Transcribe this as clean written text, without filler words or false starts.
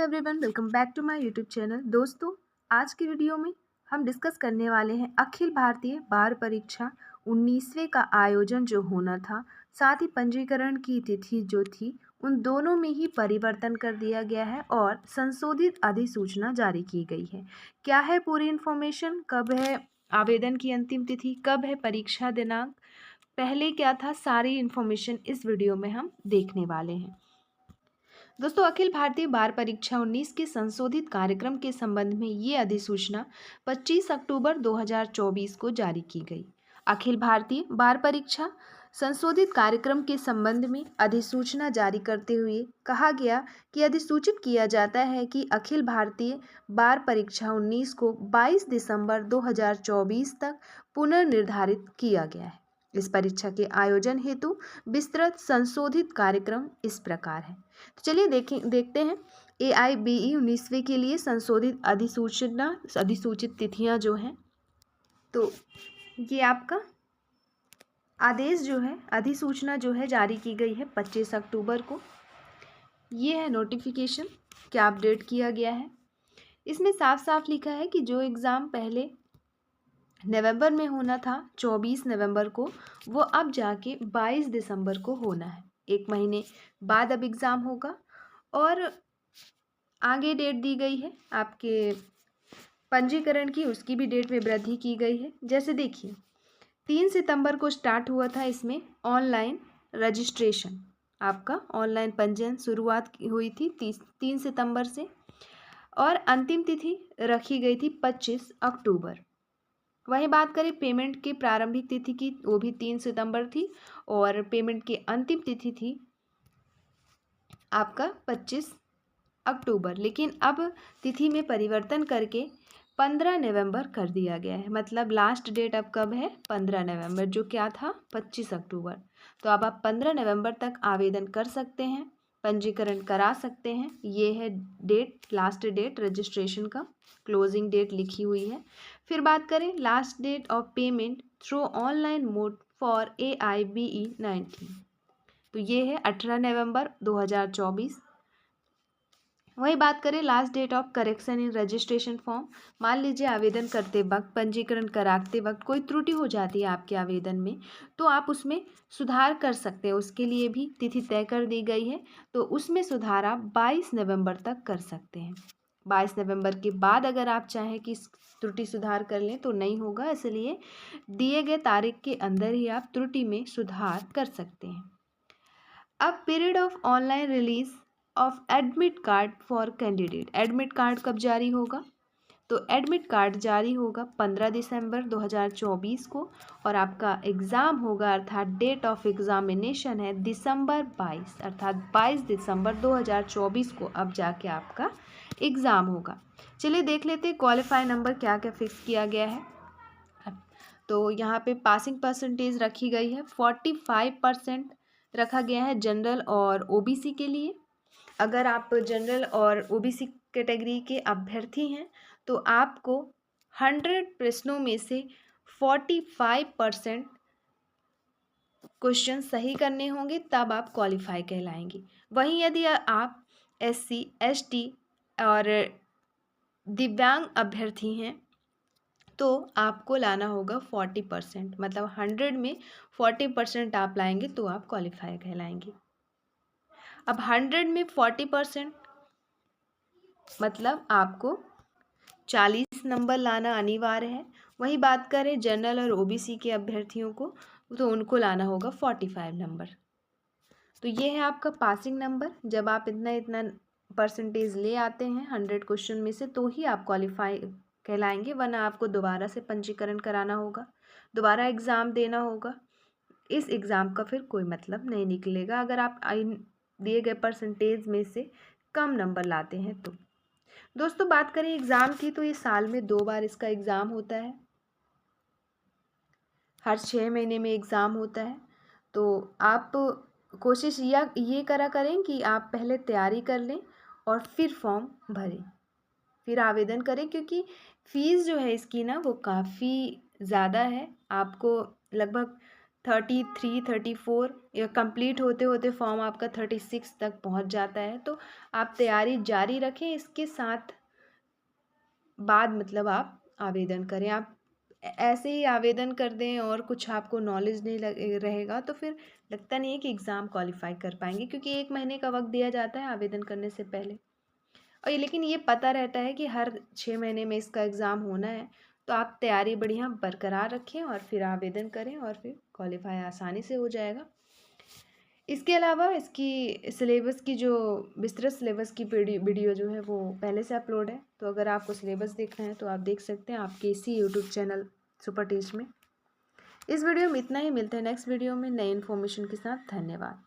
Everyone, welcome back to my YouTube channel. दोस्तों, आज की वीडियो में हम डिस्कस करने वाले हैं अखिल भारतीय बार परीक्षा 19वें का आयोजन जो होना था, साथ ही पंजीकरण की तिथि जो थी, उन दोनों में ही परिवर्तन कर दिया गया है और संशोधित अधिसूचना जारी की गई है। क्या है पूरी इन्फॉर्मेशन, कब है आवेदन की अंतिम तिथि, कब है परीक्षा दिनांक, पहले क्या था, सारी इन्फॉर्मेशन इस वीडियो में हम देखने वाले हैं। दोस्तों, अखिल भारतीय बार परीक्षा 19 के संशोधित कार्यक्रम के संबंध में ये अधिसूचना 25 अक्टूबर 2024 को जारी की गई। अखिल भारतीय बार परीक्षा संशोधित कार्यक्रम के संबंध में अधिसूचना जारी करते हुए कहा गया कि अधिसूचित किया जाता है कि अखिल भारतीय बार परीक्षा 19 को 22 दिसंबर 2024 तक पुनर्निर्धारित किया गया है। इस परीक्षा के आयोजन हेतु विस्तृत संशोधित कार्यक्रम इस प्रकार है। तो चलिए देखते हैं AIBE 19वें के लिए संशोधित अधिसूचित तिथियां जो हैं। तो ये आपका आदेश जो है, अधिसूचना जो है जारी की गई है 25 अक्टूबर को। ये है नोटिफिकेशन, क्या अपडेट किया गया है। इसमें साफ साफ लिखा है कि जो एग्ज़ाम पहले नवंबर में होना था 24 नवंबर को, वो अब जाके 22 दिसंबर को होना है। एक महीने बाद अब एग्ज़ाम होगा और आगे डेट दी गई है आपके पंजीकरण की, उसकी भी डेट में वृद्धि की गई है। जैसे देखिए, 3 सितंबर को स्टार्ट हुआ था इसमें ऑनलाइन रजिस्ट्रेशन, आपका ऑनलाइन पंजीयन शुरुआत हुई थी 3 सितंबर से और अंतिम तिथि रखी गई थी 25 अक्टूबर। वहीं बात करें पेमेंट की प्रारंभिक तिथि की, वो भी 3 सितंबर थी और पेमेंट की अंतिम तिथि थी आपका 25 अक्टूबर। लेकिन अब तिथि में परिवर्तन करके 15 नवंबर कर दिया गया है। मतलब लास्ट डेट अब कब है, 15 नवंबर, जो क्या था 25 अक्टूबर। तो अब आप 15 नवंबर तक आवेदन कर सकते हैं, पंजीकरण करा सकते हैं। ये है डेट, लास्ट डेट रजिस्ट्रेशन का, क्लोजिंग डेट लिखी हुई है। फिर बात करें last date of payment through online mode for AIBE 19, तो ये है 18 नवंबर 2024। वही बात करें last date of correction in registration form, मान लीजिए आवेदन करते वक्त, पंजीकरण कराते वक्त कोई त्रुटि हो जाती है आपके आवेदन में, तो आप उसमें सुधार कर सकते हैं। उसके लिए भी तिथि तय कर दी गई है, तो उसमें सुधार आप 22 नवंबर तक कर सकते हैं। 22 नवंबर के बाद अगर आप चाहें कि त्रुटि सुधार कर लें तो नहीं होगा, इसलिए दिए गए तारीख के अंदर ही आप त्रुटि में सुधार कर सकते हैं। अब period of online release of admit card for candidate, admit card कब जारी होगा, तो एडमिट कार्ड जारी होगा 15 दिसंबर 2024 को और आपका एग्ज़ाम होगा, अर्थात डेट ऑफ एग्ज़ामिनेशन है दिसंबर 22, अर्थात 22 दिसंबर 2024 को अब जाके आपका एग्ज़ाम होगा। चलिए देख लेते हैं क्वालिफाई नंबर क्या क्या फिक्स किया गया है। तो यहाँ पे पासिंग परसेंटेज रखी गई है 45% रखा गया है जनरल और OBC के लिए। अगर आप जनरल और OBC कैटेगरी के अभ्यर्थी हैं तो आपको 100 प्रश्नों में से 45% क्वेश्चन सही करने होंगे, तब आप क्वालिफाई कहलाएंगे। वहीं यदि आप SC ST और दिव्यांग अभ्यर्थी हैं तो आपको लाना होगा 40%, मतलब 100 में 40% आप लाएंगे तो आप क्वालिफाई कहलाएंगे। अब 100 में 40% मतलब आपको 40 नंबर लाना अनिवार्य है। वही बात करें जनरल और OBC के अभ्यर्थियों को, तो उनको लाना होगा 45 नंबर। तो ये है आपका पासिंग नंबर। जब आप इतना इतना परसेंटेज ले आते हैं 100 क्वेश्चन में से, तो ही आप क्वालिफाई कहलाएंगे, वरना आपको दोबारा से पंजीकरण कराना होगा, दोबारा एग्ज़ाम देना होगा। इस एग्ज़ाम का फिर कोई मतलब नहीं निकलेगा अगर आप दिए गए परसेंटेज में से कम नंबर लाते हैं तो। दोस्तों, बात करें एग्ज़ाम की, तो ये साल में 2 बार इसका एग्ज़ाम होता है, हर 6 महीने में एग्ज़ाम होता है। तो आप कोशिश ये करा करें कि आप पहले तैयारी कर लें और फिर फॉर्म भरें, फिर आवेदन करें, क्योंकि फ़ीस जो है इसकी ना वो काफ़ी ज़्यादा है। आपको लगभग 33, 34 या कंप्लीट होते होते फॉर्म आपका 36 तक पहुंच जाता है। तो आप तैयारी जारी रखें, इसके साथ बाद मतलब आप आवेदन करें। आप ऐसे ही आवेदन कर दें और कुछ आपको नॉलेज नहीं रहेगा तो फिर लगता नहीं है कि एग्ज़ाम क्वालिफाई कर पाएंगे, क्योंकि 1 महीने का वक्त दिया जाता है आवेदन करने से पहले। और लेकिन ये पता रहता है कि हर 6 महीने में इसका एग्ज़ाम होना है। तो आप तैयारी बढ़िया बरकरार रखें और फिर आवेदन करें और फिर क्वालिफाई आसानी से हो जाएगा। इसके अलावा इसकी सिलेबस की जो विस्तृत सिलेबस की वीडियो जो है वो पहले से अपलोड है। तो अगर आपको सिलेबस देखना है तो आप देख सकते हैं आपके इसी यूट्यूब चैनल सुपर टीच में। इस वीडियो में इतना ही, मिलते हैं नेक्स्ट वीडियो में नई इन्फॉर्मेशन के साथ। धन्यवाद।